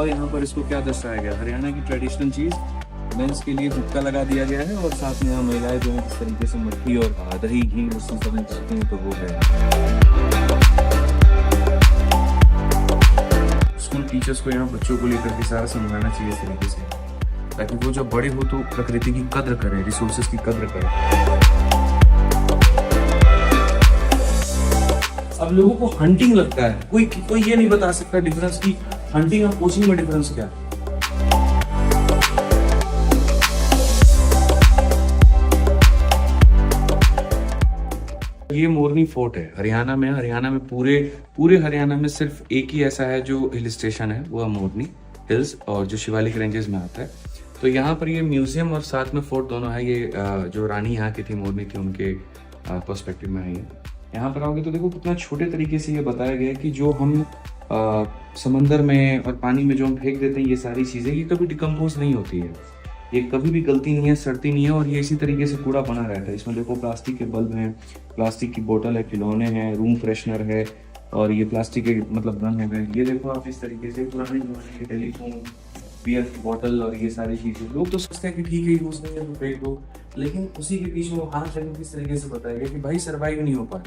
बताओ यहाँ पर इसको क्या दर्शाया गया? हरियाणा की ट्रेडिशनल चीज मेंस के लिए हुक्का लगा दिया गया है और साथ में यहाँ महिलाएं जो है किस तरीके से मट्ठी और दही घी लस्सी सब निकालती हैं, तो वो है। स्कूल टीचर्स को यहाँ बच्चों को लेकर के सारा समझाना चाहिए इस तरीके से, ताकि वो जब बड़े हो तो प्रकृति की कद्र करें, रिसोर्सेज की कद्र करें। अब लोगों को हंटिंग लगता है, कोई ये नहीं बता सकता डिफरेंस की हंटिंग और पोचिंग में डिफरेंस क्या है। ये मोरनी फोर्ट है हरियाणा में पूरे हरियाणा में सिर्फ एक ही ऐसा है जो हिल स्टेशन है, वो है मोरनी हिल्स, और जो शिवालिक रेंजेस में आता है। तो यहाँ पर ये म्यूजियम और साथ में फोर्ट दोनों है। ये जो रानी यहाँ की थी, मोरनी थी, उनके पर्सपेक्टिव में है ये। यहाँ पर आओगे तो देखो कितना छोटे तरीके से ये बताया गया है कि जो हम समंदर में और पानी में जो हम फेंक देते हैं, ये सारी चीज़ें ये कभी डिकम्पोज नहीं होती है, ये कभी भी गलती नहीं है, सड़ती नहीं है, और ये इसी तरीके से कूड़ा बना रहता है। इसमें देखो प्लास्टिक के बल्ब हैं, प्लास्टिक की बोतल है, खिलौने हैं, रूम फ्रेशनर है, और ये प्लास्टिक के मतलब गन है। ये देखो आप इस तरीके से पुराने जमाने के टेलीफोन, बियर की बोतल और ये सारी चीज़ें लोग तो सोचते हैं कि ठीक है यूज़ नहीं है तो फेंक दो, लेकिन उसी के बीच में वो हाथ लगे किस तरीके से बताया गया कि भाई सर्वाइव नहीं हो पाए।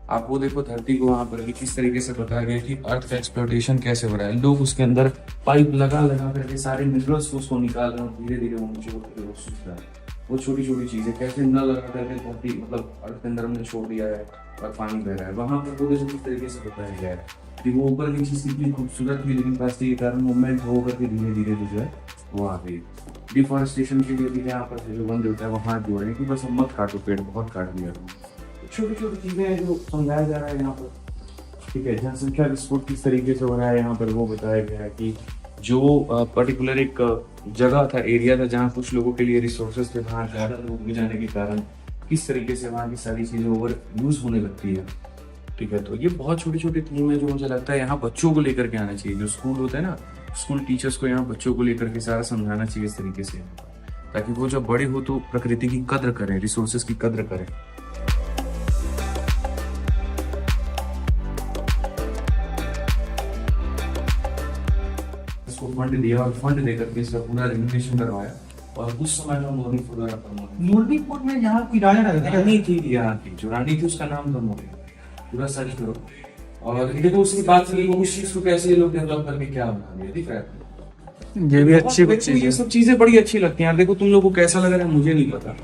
आप वो देखो धरती को वहाँ पर किस तरीके से बताया गया कि अर्थ का एक्सप्लोटेशन कैसे हो रहा है। लोग उसके अंदर पाइप लगा करके सारे मिनरल्स को उसको निकाल रहे हैं, धीरे धीरे वो नीचे वो सूख रहा है। वो छोटी छोटी चीजें कैसे न लगा करके धरती मतलब अर्थ के अंदर हमने छोड़ दिया है और पानी बह रहा है। वहाँ पर वो किस तरीके से बताया गया है कि वो ऊपर की चीज कितनी खूबसूरत थी, लेकिन प्लास्टिक के कारण मूवमेंट हो करके धीरे धीरे जो है वो आ गई। डिफॉरेस्टेशन के लिए भी यहाँ पर जो वन होता है वो हाथ जोड़े कि बस मत काटो पेड़, बहुत काट दिया। छोटी छोटी चीजें हैं जो समझाया जा रहा है यहाँ पर, ठीक है। जनसंख्या विस्फोट किस तरीके से हो रहा है यहाँ पर वो बताया गया है कि जो पर्टिकुलर एक जगह था, एरिया था, जहाँ कुछ लोगों के लिए रिसोर्सेज थे, वहाँ ज़्यादा लोग भी जाने के कारण किस तरीके से वहाँ की सारी चीज़ें ओवर यूज होने लगती है, ठीक है। तो ये बहुत छोटी छोटी थीम है जो मुझे लगता है यहाँ बच्चों को लेकर के आना चाहिए। जो स्कूल होता है ना, स्कूल टीचर्स को यहाँ बच्चों को लेकर के सारा समझाना चाहिए इस तरीके से, ताकि वो जब बड़े हो तो प्रकृति की कद्र करें, रिसोर्सेज की कद्र करें। फंड दिया और फंड देकर के इसका पूरा रिनोवेशन करवाया, और उस समय में मोरनी मुरलीपुर में यहाँ की रानी थी, यहाँ की जो रानी थी उसका नाम था मोरनी। पूरा सर्च करो और देखो उसकी बात से उस चीज को कैसे लोग डेवलप करके क्या बना दिया, दिख रहा है। ये भी अच्छी चीज, ये सब चीजें बड़ी अच्छी लगती हैं। देखो तुम लोगों को कैसा लग रहा है मुझे नहीं पता,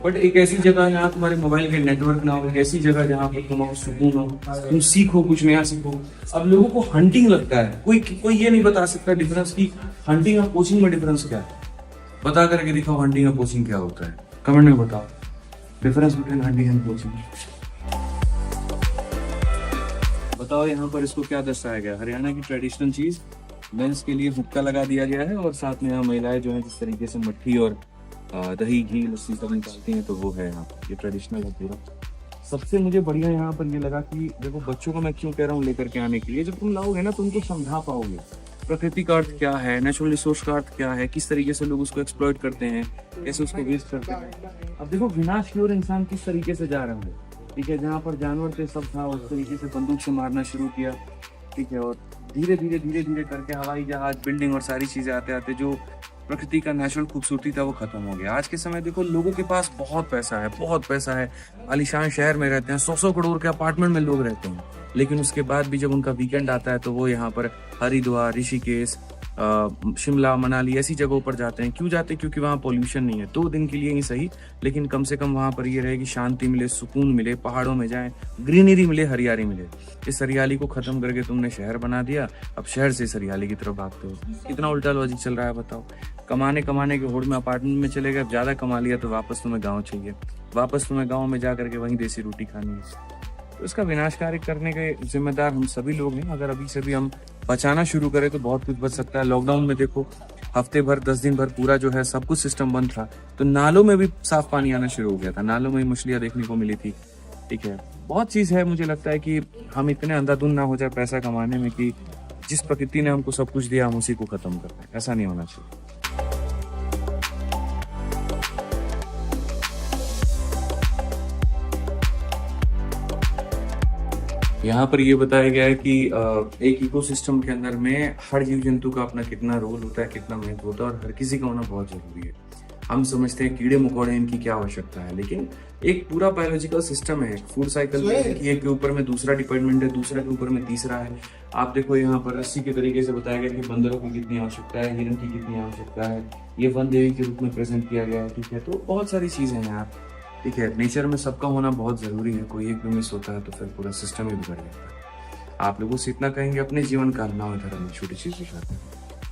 बट एक ऐसी जगह जहाँ तुम्हारे मोबाइल के नेटवर्क ना हो, एक ऐसी जगह जहाँ पर तुम सुकून हो, तुम सीखो, कुछ नया सीखो। अब लोगों को हंटिंग लगता है, कोई ये नहीं बता सकता डिफरेंस की हंटिंग और पोचिंग में डिफरेंस क्या है। बता करके दिखाओ हंटिंग और पोचिंग क्या होता है, कमेंट में बताओ difference between hunting and poaching. बताओ यहाँ पर इसको क्या दर्शाया गया? हरियाणा की ट्रेडिशनल चीज मेंस के लिए हुक्का लगा दिया गया है और साथ में यहाँ महिलाएं जो है जिस तरीके से मट्ठी और दही घी लस्सी सब निकालती हैं, तो वो है यहाँ पर। ये ट्रेडिशनल है पूरा। सबसे मुझे बढ़िया यहाँ पर ये लगा कि देखो बच्चों को मैं क्यों कह रहा हूँ लेकर के आने के लिए, जब तुम लाओगे ना तो उनको समझा पाओगे प्रकृति का अर्थ क्या है, नेचुरल रिसोर्स का अर्थ क्या है, किस तरीके से लोग उसको एक्सप्लॉइट करते हैं, कैसे उसको वेस्ट करते हैं। अब देखो विनाश की ओर इंसान किस तरीके से जा रहा है, ठीक है। जहाँ पर जानवर थे सब था, उस तरीके से बंदूक से मारना शुरू किया, ठीक है। और धीरे धीरे करके हवाई जहाज, बिल्डिंग और सारी चीजें आते आते जो प्रकृति का नेचुरल खूबसूरती था वो खत्म हो गया। आज के समय देखो लोगों के पास बहुत पैसा है, आलीशान शहर में रहते हैं, 100 करोड़ के अपार्टमेंट में लोग रहते हैं, लेकिन उसके बाद भी जब उनका वीकेंड आता है तो वो यहाँ पर हरिद्वार, ऋषिकेश, शिमला, मनाली ऐसी जगहों पर जाते हैं। क्यों जाते हैं? क्योंकि वहाँ पोल्यूशन नहीं है। 2 दिन के लिए ही सही, लेकिन कम से कम वहाँ पर ये रहे कि शांति मिले, सुकून मिले, पहाड़ों में जाएं, ग्रीनरी मिले, हरियाली मिले। इस हरियाली को खत्म करके तुमने शहर बना दिया, अब शहर से इस हरियाली की तरफ भागते हो। कितना उल्टा लॉजिक चल रहा है बताओ। कमाने के होड़ में अपार्टमेंट में चले गए, अब ज्यादा कमा लिया तो वापस तुम्हें गाँव चाहिए, वापस तुम्हें गाँव में जा करके वहीं देसी रोटी खानी है। तो इसका विनाशकारी करने के जिम्मेदार हम सभी लोग हैं। अगर अभी से भी हम बचाना शुरू करें तो बहुत कुछ बच सकता है। लॉकडाउन में देखो हफ्ते भर 10 दिन भर पूरा जो है सब कुछ सिस्टम बंद था, तो नालों में भी साफ पानी आना शुरू हो गया था, नालों में मछलियां देखने को मिली थी, ठीक है। बहुत चीज है। मुझे लगता है कि हम इतने अंधाधुंध ना हो जाए पैसा कमाने में कि जिस प्रकृति ने हमको सब कुछ दिया हम उसी को खत्म कर दें। ऐसा नहीं होना चाहिए। यहाँ पर ये बताया गया है कि एक इकोसिस्टम के अंदर में हर जीव जंतु का अपना कितना रोल होता है, कितना महत्व होता है और हर किसी का होना बहुत जरूरी है। हम समझते हैं कीड़े मकोड़े इनकी क्या आवश्यकता है, लेकिन एक पूरा बायोलॉजिकल सिस्टम है, फूड साइकिल में है कि एक के ऊपर में दूसरा डिपार्टमेंट है, दूसरा के ऊपर में तीसरा है। आप देखो यहाँ पर रस्सी के तरीके से बताया गया कि बंदरों की कितनी आवश्यकता है, हिरन की कितनी आवश्यकता है, ये वन देवी के रूप में प्रेजेंट किया गया है। ठीक है, तो बहुत सारी चीजें हैं यार। ठीक है, नेचर में सबका होना बहुत जरूरी है, कोई एक भी मिस होता है तो फिर पूरा सिस्टम ही बिगड़ जाता है। आप लोगों से इतना कहेंगे, अपने जीवन काल में धर्म में छोटी चीज दिखाते हैं,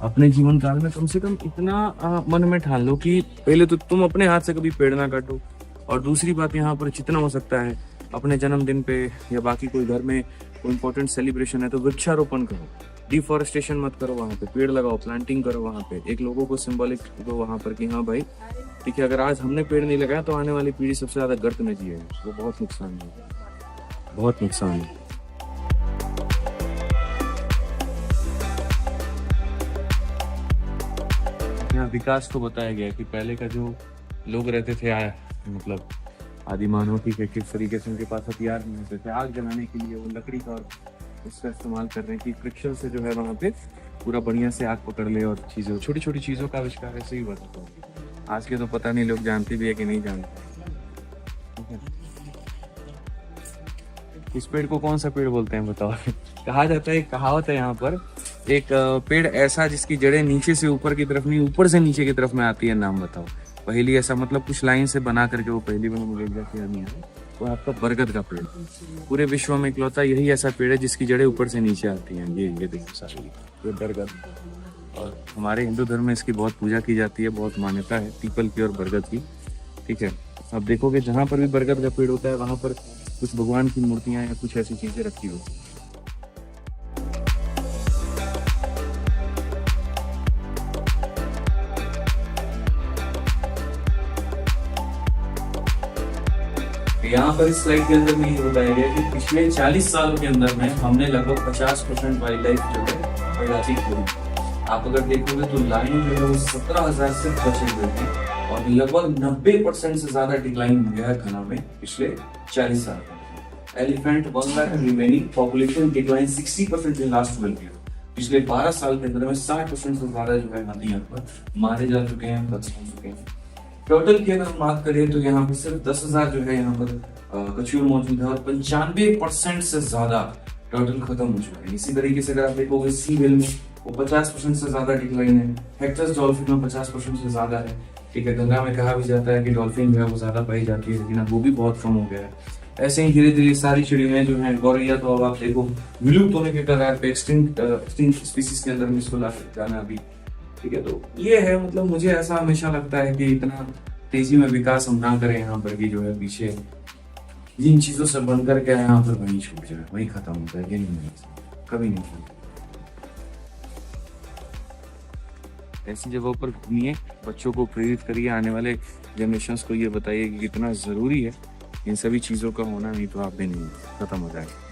अपने जीवन काल में कम से कम इतना मन में ठान लो कि पहले तो तुम अपने हाथ से कभी पेड़ ना काटो, और दूसरी बात यहाँ पर जितना हो सकता है अपने जन्मदिन पे या बाकी कोई घर में कोई इंपॉर्टेंट सेलिब्रेशन है तो वृक्षारोपण करो, डिफॉरेस्टेशन मत करो, वहाँ पे पेड़ लगाओ, प्लांटिंग करो, वहाँ पे एक लोगों को सिंबॉलिक दो वहाँ पर कि हाँ भाई ठीक है, अगर आज हमने पेड़ नहीं लगाया तो आने वाली पीढ़ी सबसे ज्यादा गर्त में जिएगी, वो बहुत नुकसान है, बहुत नुकसान है। यहाँ विकास को बताया गया कि पहले का जो लोग रहते थे मतलब आदि मानव, ठीक है, किस तरीके से उनके पास हथियार नहीं होते थे, आग जलाने के लिए वो लकड़ी का और उसका इस्तेमाल कर रहे हैं कि फ्रिक्शन से जो है वहाँ पे पूरा बढ़िया से आग पकड़ ले, और चीज़ों छोटी छोटी चीज़ों का आविष्कार ऐसे ही बताता हूँ। आज के तो पता नहीं लोग जानते भी है कि नहीं जानते। ठीक है, इस पेड़ को कौन सा पेड़ बोलते हैं बताओ? कहा जाता है, एक कहावत है यहाँ पर, एक पेड़ ऐसा जिसकी जड़ें नीचे से ऊपर की तरफ नहीं ऊपर से नीचे की तरफ में आती है, नाम बताओ। पहली ऐसा मतलब कुछ लाइन से बना करके वो पहली बना मुझे जाती है, वो आपका बरगद का पेड़। पूरे विश्व में इकलौता यही ऐसा पेड़ है जिसकी जड़ें ऊपर से नीचे आती हैं। ये देखो सारी ये बरगद, और हमारे हिंदू धर्म में इसकी बहुत पूजा की जाती है, बहुत मान्यता है पीपल की और बरगद की। ठीक है, अब देखोगे जहाँ पर भी बरगद का पेड़ होता है वहां पर कुछ भगवान की मूर्तियां या कुछ ऐसी चीजें रखी होती हैं। यहाँ पर इस स्लाइड के अंदर में ये बताया गया कि पिछले 40 सालों के अंदर में हमने लगभग 50% वाइल्ड लाइफ जो है प्रजाति खो। आप अगर देखोगे तो लाइन जो है वो 17,000 से बचे हुए थे, और लगभग 90% से ज्यादा डिक्लाइन हो गया है घना में पिछले 40 साल में। Elephant 1 lakh remaining population decline 60% in last 12 year. पिछले 12 साल के अंदर में 60% से ज्यादा जो है हाथी यहाँ पर मारे जा चुके हैं, खत्म हो चुके हैं। टोटल की अगर हम बात करें तो यहाँ पे सिर्फ 10,000 जो है यहाँ पर कछुए मौजूद है, और 95% से ज्यादा टोटल खत्म हो चुका है। इसी तरीके से अगर आप देखोगे सी व्हेल में वो 50% से ज्यादा डिक्लाइन है, हेक्टस डॉल्फिन में 50% से ज्यादा है। ठीक है, गंगा में कहा भी जाता है कि डॉल्फिन जो है वो ज्यादा पाई जाती है, लेकिन अब वो भी बहुत कम हो गया है। ऐसे ही धीरे धीरे सारी चिड़ियां जो है, गौरैया तो अब आप देखो विलुप्त होने के कगार पे, एक्सटिंक्ट स्पीसीज के अंदर में इसको ला जाना अभी। ठीक है, तो ये है, मतलब मुझे ऐसा हमेशा लगता है कि इतना तेजी में विकास हम ना करें यहाँ पर कि जो है पीछे जिन चीजों से बन करके यहाँ पर वही छूट जाए, वही खत्म हो जाए। ये नहीं, कभी नहीं होता। ऐसी जगहों पर घूमिए, बच्चों को प्रेरित करिए, आने वाले जनरेशंस को ये बताइए कि कितना जरूरी है इन सभी चीजों का होना, नहीं तो आप भी नहीं, खत्म हो जाएगा।